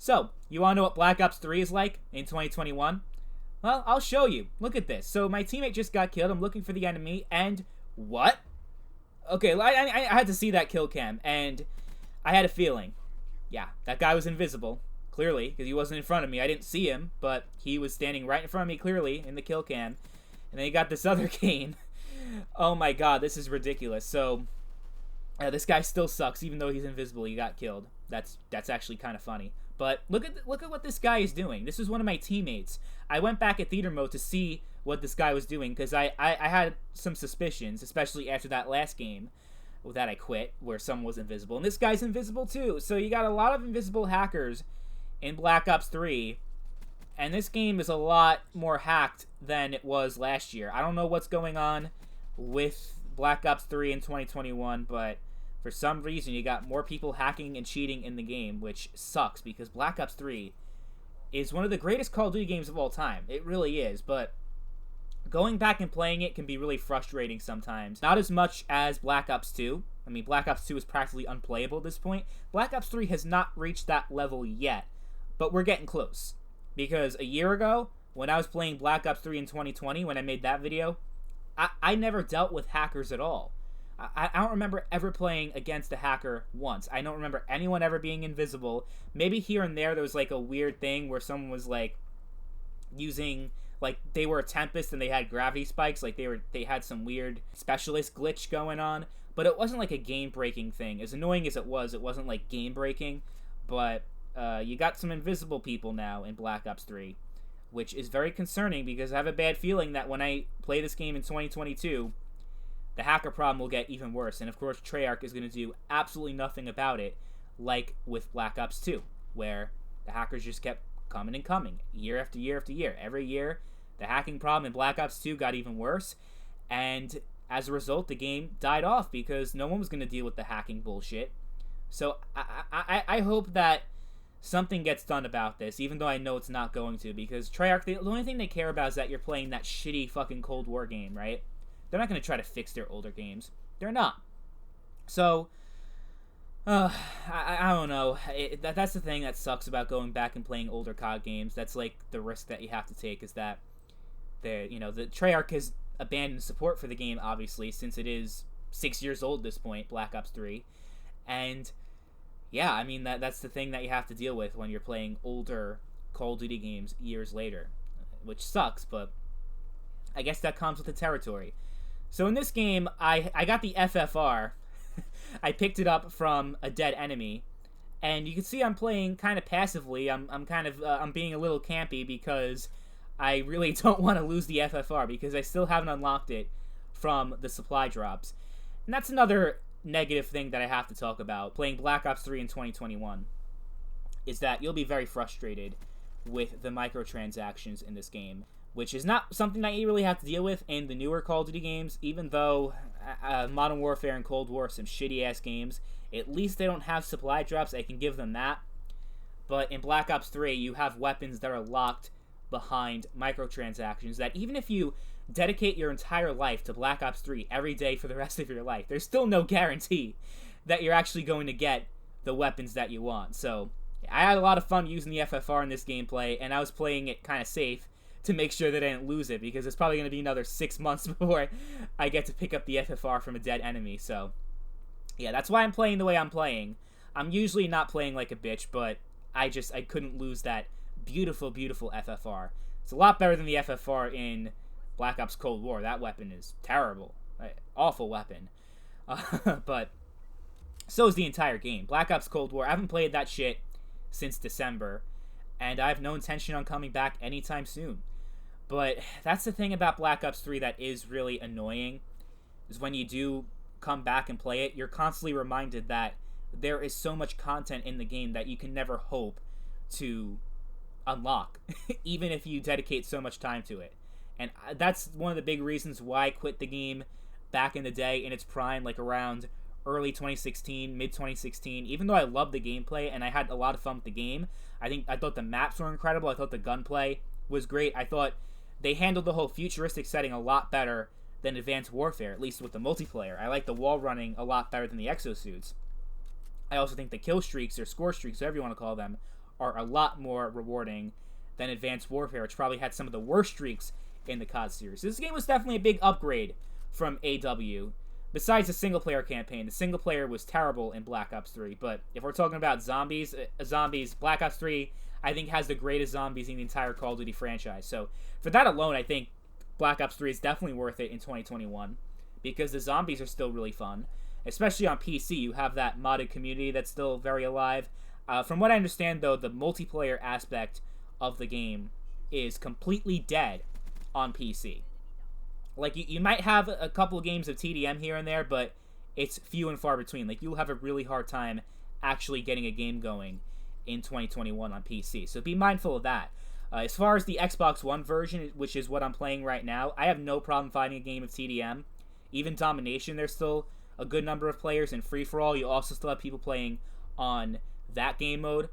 So, you want to know what Black Ops 3 is like in 2021? Well, I'll show you. Look at this. So, my teammate just got killed. I'm looking for the enemy, and what? Okay, I had to see that kill cam, and I had a feeling. Yeah, that guy was invisible, clearly, because he wasn't in front of me. I didn't see him, but he was standing right in front of me, clearly, in the kill cam. And then you got this other game. Oh my god, this is ridiculous. So, this guy still sucks, even though he's invisible. He got killed. That's actually kind of funny. But look at what this guy is doing. This is one of my teammates. I went back at theater mode to see what this guy was doing, because I had some suspicions, especially after that last game that I quit, where someone was invisible. And this guy's invisible too. So you got a lot of invisible hackers in Black Ops 3. And this game is a lot more hacked than it was last year. I don't know what's going on with Black Ops 3 in 2021, but for some reason you got more people hacking and cheating in the game, which sucks, because Black Ops 3 is one of the greatest Call of Duty games of all time. It really is, but going back and playing it can be really frustrating sometimes. Not as much as Black Ops 2. I mean, Black Ops 2 is practically unplayable at this point. Black Ops 3 has not reached that level yet, but we're getting close. Because a year ago, when I was playing Black Ops 3 in 2020, when I made that video, I never dealt with hackers at all. I don't remember ever playing against a hacker once. I don't remember anyone ever being invisible. Maybe here and there was like a weird thing where someone was like using, like they were a Tempest and they had gravity spikes, like they had some weird specialist glitch going on. But it wasn't like a game-breaking thing. As annoying as it wasn't like game-breaking. But you got some invisible people now in Black Ops 3, which is very concerning, because I have a bad feeling that when I play this game in 2022, the hacker problem will get even worse. And of course, Treyarch is going to do absolutely nothing about it, like with Black Ops 2, where the hackers just kept coming and coming, year after year after year. Every year, the hacking problem in Black Ops 2 got even worse, and as a result, the game died off, because no one was going to deal with the hacking bullshit. So I hope that something gets done about this, even though I know it's not going to, because Treyarch, the only thing they care about is that you're playing that shitty fucking Cold War game, right? They're not going to try to fix their older games. They're not. So, I don't know. That's the thing that sucks about going back and playing older COD games. That's like the risk that you have to take, is that the Treyarch has abandoned support for the game, obviously, since it is 6 years old at this point, Black Ops 3. And yeah, I mean, that's the thing that you have to deal with when you're playing older Call of Duty games years later, which sucks, but I guess that comes with the territory. So in this game, I got the FFR. I picked it up from a dead enemy, and you can see I'm playing kind of passively. I'm being a little campy, because I really don't want to lose the FFR, because I still haven't unlocked it from the supply drops. And that's another negative thing that I have to talk about playing Black Ops 3 in 2021, is that you'll be very frustrated with the microtransactions in this game, which is not something that you really have to deal with in the newer Call of Duty games, even though Modern Warfare and Cold War are some shitty-ass games. At least they don't have supply drops, I can give them that. But in Black Ops 3, you have weapons that are locked behind microtransactions, that even if you dedicate your entire life to Black Ops 3 every day for the rest of your life, there's still no guarantee that you're actually going to get the weapons that you want. So I had a lot of fun using the FFR in this gameplay, and I was playing it kind of safe to make sure that I didn't lose it, because it's probably going to be another 6 months before I get to pick up the FFR from a dead enemy. So yeah, that's why I'm playing the way I'm playing. I'm usually not playing like a bitch, but I couldn't lose that beautiful, beautiful FFR. It's a lot better than the FFR in Black Ops Cold War. That weapon is terrible. Awful weapon. But so is the entire game. Black Ops Cold War, I haven't played that shit since December, and I have no intention on coming back anytime soon. But that's the thing about Black Ops 3 that is really annoying, is when you do come back and play it, you're constantly reminded that there is so much content in the game that you can never hope to unlock, even if you dedicate so much time to it. And that's one of the big reasons why I quit the game back in the day, in its prime, like around early 2016, mid 2016. Even though I loved the gameplay and I had a lot of fun with the game, I thought the maps were incredible. I thought the gunplay was great. I thought they handled the whole futuristic setting a lot better than Advanced Warfare, at least with the multiplayer. I like the wall running a lot better than the exosuits. I also think the kill streaks, or score streaks, whatever you want to call them, are a lot more rewarding than Advanced Warfare, which probably had some of the worst streaks in the COD series. This game was definitely a big upgrade from AW. Besides the single-player campaign, the single-player was terrible in Black Ops 3, but if we're talking about zombies, Black Ops 3, I think, has the greatest zombies in the entire Call of Duty franchise. So, for that alone, I think Black Ops 3 is definitely worth it in 2021, because the zombies are still really fun. Especially on PC, you have that modded community that's still very alive. From what I understand, though, the multiplayer aspect of the game is completely dead on PC. Like, you might have a couple of games of TDM here and there, but it's few and far between. Like, you'll have a really hard time actually getting a game going in 2021 on PC. So be mindful of that. As far as the Xbox One version, which is what I'm playing right now, I have no problem finding a game of TDM. Even Domination, there's still a good number of players. In Free-For-All, you also still have people playing on that game mode.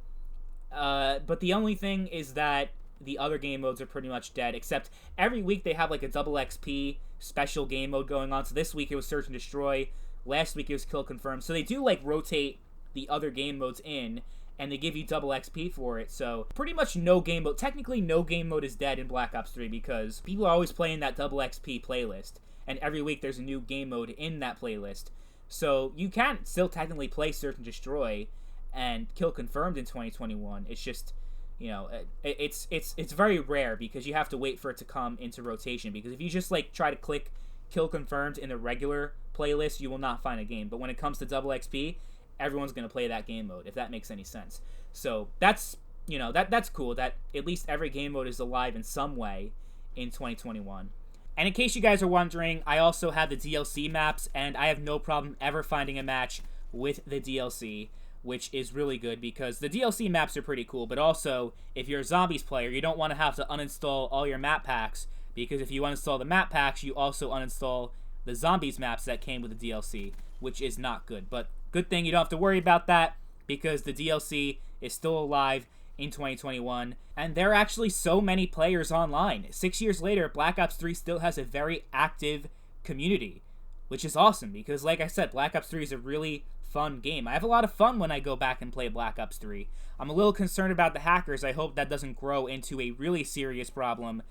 But the only thing is that the other game modes are pretty much dead, except every week they have like a double XP special game mode going on. So this week it was Search and Destroy, last week it was Kill Confirm. So they do like rotate the other game modes in, and they give you double XP for it. So pretty much no game mode, technically no game mode is dead in Black Ops 3, because people are always playing that double XP playlist, and every week there's a new game mode in that playlist. So you can still technically play Search and Destroy and Kill Confirmed in 2021. It's just, you know, it's very rare, because you have to wait for it to come into rotation. Because if you just like try to click Kill Confirmed in the regular playlist, you will not find a game. But when it comes to double XP, everyone's gonna play that game mode, if that makes any sense. So that's, you know, that's cool that at least every game mode is alive in some way in 2021. And in case you guys are wondering, I also have the DLC maps, and I have no problem ever finding a match with the DLC, which is really good, because the DLC maps are pretty cool. But also, if you're a Zombies player, you don't want to have to uninstall all your map packs, because if you uninstall the map packs, you also uninstall the Zombies maps that came with the DLC, which is not good. But good thing you don't have to worry about that, because the DLC is still alive in 2021, and there are actually so many players online. 6 years later, Black Ops 3 still has a very active community, which is awesome, because like I said, Black Ops 3 is a really fun game. I have a lot of fun when I go back and play Black Ops 3. I'm a little concerned about the hackers. I hope that doesn't grow into a really serious problem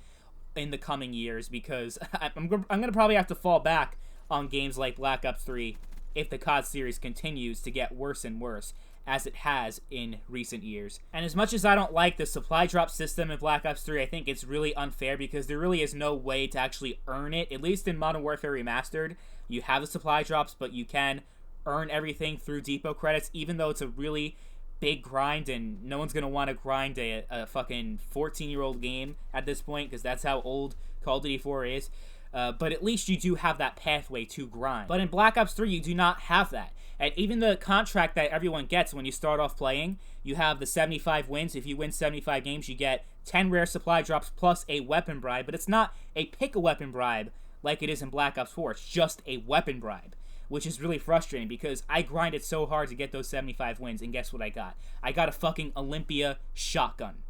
in the coming years, because I'm going to probably have to fall back on games like Black Ops 3 if the COD series continues to get worse and worse, as it has in recent years. And as much as I don't like the supply drop system in Black Ops 3, I think it's really unfair, because there really is no way to actually earn it. At least in Modern Warfare Remastered, you have the supply drops, but you can earn everything through depot credits, even though it's a really big grind, and no one's going to want to grind a fucking 14-year-old game at this point, because that's how old Call of Duty 4 is. But at least you do have that pathway to grind. But in Black Ops 3, you do not have that. And even the contract that everyone gets when you start off playing, you have the 75 wins. If you win 75 games, you get 10 rare supply drops plus a weapon bribe. But it's not a pick-a-weapon bribe like it is in Black Ops 4. It's just a weapon bribe, which is really frustrating, because I grinded so hard to get those 75 wins, and guess what I got? I got a fucking Olympia shotgun.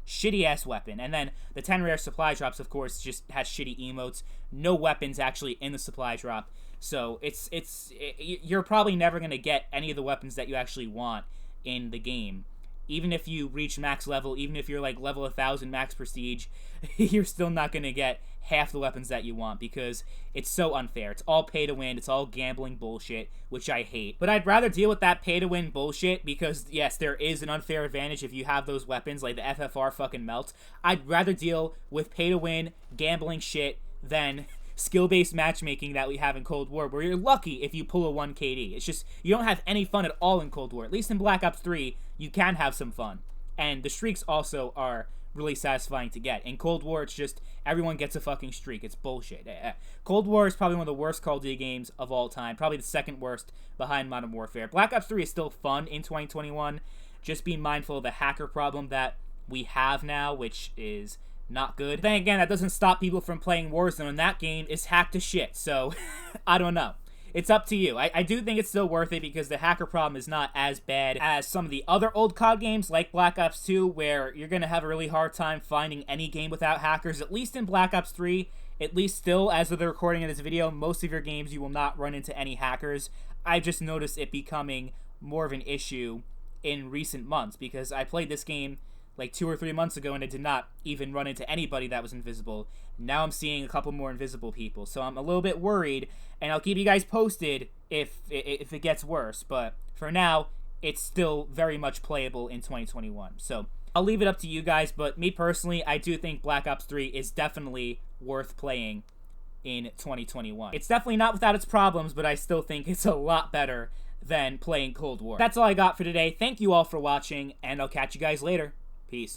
Shitty-ass weapon. And then the 10 rare supply drops, of course, just has shitty emotes. No weapons actually in the supply drop. So you're probably never going to get any of the weapons that you actually want in the game. Even if you reach max level, even if you're like level 1000 max prestige, you're still not going to get half the weapons that you want, because it's so unfair. It's all pay to win. It's all gambling bullshit, which I hate. But I'd rather deal with that pay to win bullshit, because yes, there is an unfair advantage if you have those weapons, like the FFR fucking melts. I'd rather deal with pay to win gambling shit than skill-based matchmaking that we have in Cold War, where you're lucky if you pull a 1 KD. It's just, you don't have any fun at all in Cold War. At least in Black Ops 3, you can have some fun. And the streaks also are really satisfying to get. In Cold War, it's just, everyone gets a fucking streak. It's bullshit. Cold War is probably one of the worst Call of Duty games of all time. Probably the second worst behind Modern Warfare. Black Ops 3 is still fun in 2021. Just be mindful of the hacker problem that we have now, which is not good. Then again, that doesn't stop people from playing Warzone, and that game is hacked to shit, so I don't know. It's up to you. I do think it's still worth it, because the hacker problem is not as bad as some of the other old COD games, like Black Ops 2, where you're going to have a really hard time finding any game without hackers. At least in Black Ops 3, at least still, as of the recording of this video, most of your games you will not run into any hackers. I've just noticed it becoming more of an issue in recent months, because I played this game like 2 or 3 months ago and I did not even run into anybody that was invisible. Now I'm seeing a couple more invisible people, so I'm a little bit worried, and I'll keep you guys posted if it gets worse, but for now, it's still very much playable in 2021. So I'll leave it up to you guys, but me personally, I do think Black Ops 3 is definitely worth playing in 2021. It's definitely not without its problems, but I still think it's a lot better than playing Cold War. That's all I got for today. Thank you all for watching, and I'll catch you guys later. Peace.